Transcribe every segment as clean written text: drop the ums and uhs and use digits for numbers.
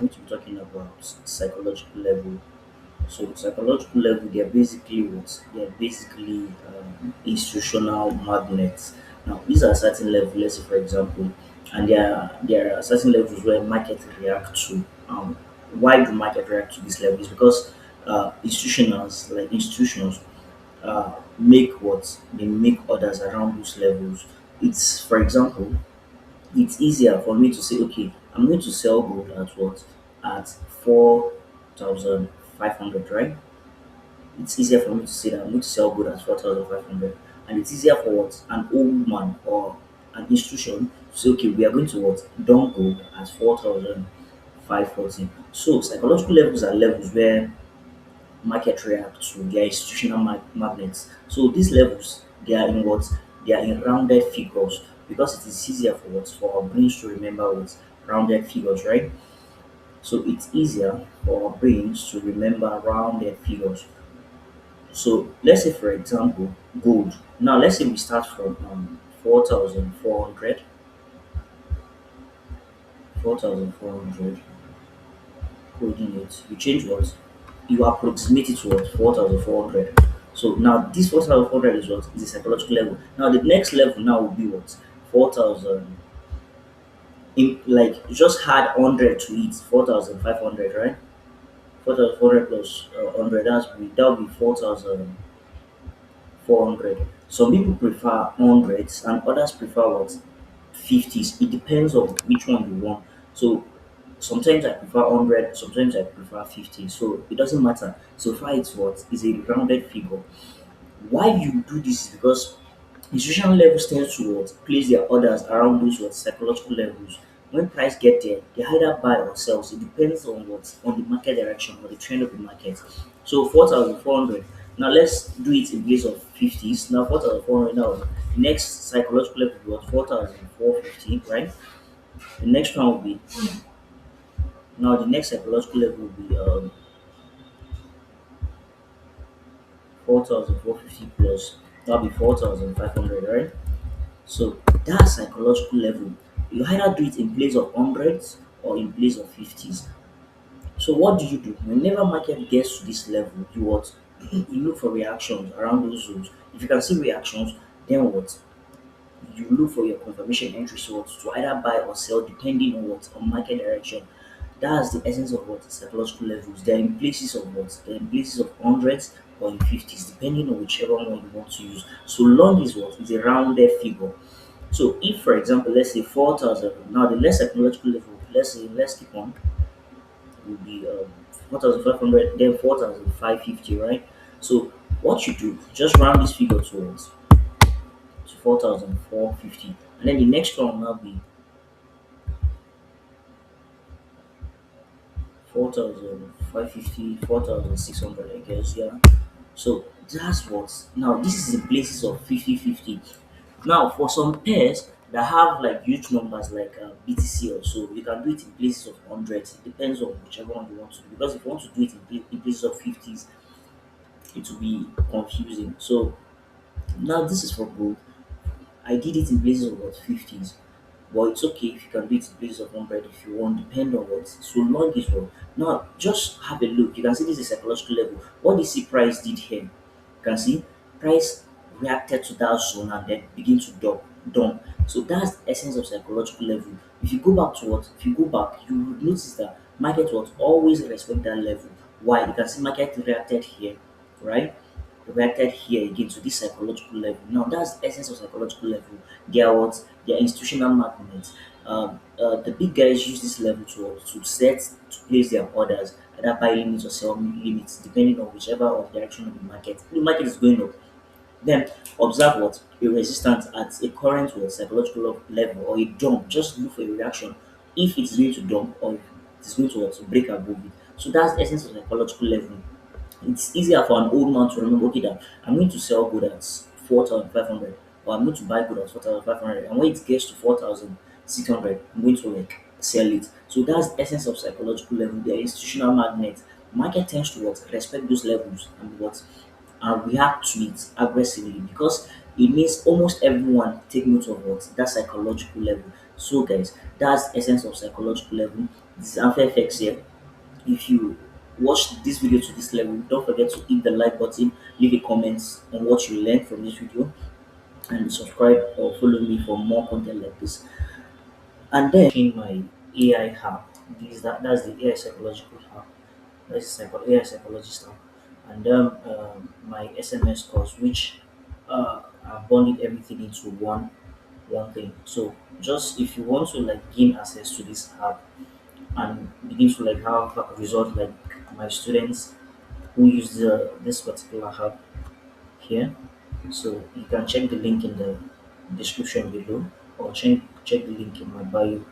going to be talking about psychological level. So psychological level, they're basically what? They're basically institutional magnets. Now these are certain levels, let's say for example, and there are certain levels where market react to. Why do market react to these levels? Because institutions make what they make orders around those levels. It's for example, it's easier for me to say, okay, I'm going to sell gold at what? At 4,500, right? It's easier for me to say that I'm going to sell gold at 4,500. And it's easier for what? An old man or an institution to say, okay, we are going to what? Dump gold at 4,540. So psychological levels are levels where market react to their institutional magnets. So these levels, they are in what? They are in rounded figures because it is easier for what? For our brains to remember what? Rounded figures, right? So it's easier for our brains to remember rounded figures. So let's say for example, gold. Now let's say we start from 4,400, coordinate. You change what? You approximate it to what? 4,400. So now this 4,400 is what? Is a psychological level. Now the next level now will be what? 4,000. In like you just add 100 to it, 4,500, right? 4,400 plus 100, that would be 4,400. Some people prefer hundreds and others prefer what? 50s. It depends on which one you want. So sometimes I prefer 100, sometimes I prefer 50. So it doesn't matter. So far it's what? Is a rounded figure. Why you do this is because institutional levels tend to what? Place their orders around those what? Psychological levels. When price get there, they either buy or sell. So it depends on what? On the market direction or the trend of the market. So 4,400. Now let's do it in place of 50s. Now 4,400. Now the next psychological level will be what? 4,450, right? The next one will be, now the next psychological level will be 4,450 plus. That'll be 4,500, right? So that psychological level, you either do it in place of hundreds or in place of fifties. So what do you do? Whenever market gets to this level, you what? You look for reactions around those zones. If you can see reactions, then what? You look for your confirmation entry slots to either buy or sell depending on what? On market direction. That's the essence of what? Psychological levels. They're in places of what? They're in places of hundreds or in fifties, depending on whichever one you want to use. So long is what? Is a rounded figure. So if for example, let's say 4,000, now the less technological level, let's keep on, will be 4,500, then 4,550, right? So what you do, just round this figure towards to 4,450, and then the next one will now be 4,550, 4,600, I guess, yeah. So that's what, now this is the places of 50-50. Now for some pairs that have like huge numbers like BTC or so, you can do it in places of hundreds. It depends on whichever one you want to do. Because if you want to do it in places of fifties, it will be confusing. So now this is for gold. I did it in places of what 50s. But it's okay if you can do it in places of 100 if you want, depend on what. So long is what. Now just have a look. You can see this is psychological level. What the C price did here. You can see price reacted to that zone and then begin to dump. So that's the essence of psychological level. If you go back to what, if you go back, you will notice that market will always respect that level. Why? You can see market reacted here, right? Reacted here again to this psychological level. Now that's the essence of psychological level. They are what? They are institutional magnets. The big guys use this level to place their orders, either buy limits or sell limits, depending on whichever of direction of the market. The market is going up. Then observe what? A resistance at a current what? Psychological level or a dump. Just look for a reaction if it's going to dump or if it's going to what? To break above it. So that's the essence of psychological level. It's easier for an old man to remember, okay, that I'm going to sell good at 4,500 or I'm going to buy good at 4,500. And when it gets to 4,600, I'm going to like sell it. So that's the essence of psychological level. The institutional magnet. Market tends to what? Respect those levels and what? And react to it aggressively because it means almost everyone take note of what that psychological level. So guys, that's essence of psychological level. This is Amphyfx here. If you watch this video to this level, don't forget to hit the like button, leave a comment on what you learned from this video, and subscribe or follow me for more content like this. And then in my AI app, that's the AI psychological app. That's AI psychologist app. And then my SMS course, which I bonded everything into one thing. So just if you want to like gain access to this app and begin to like have a result like my students who use this particular app here. So you can check the link in the description below, or check the link in my bio,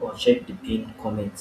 or check the pinned comment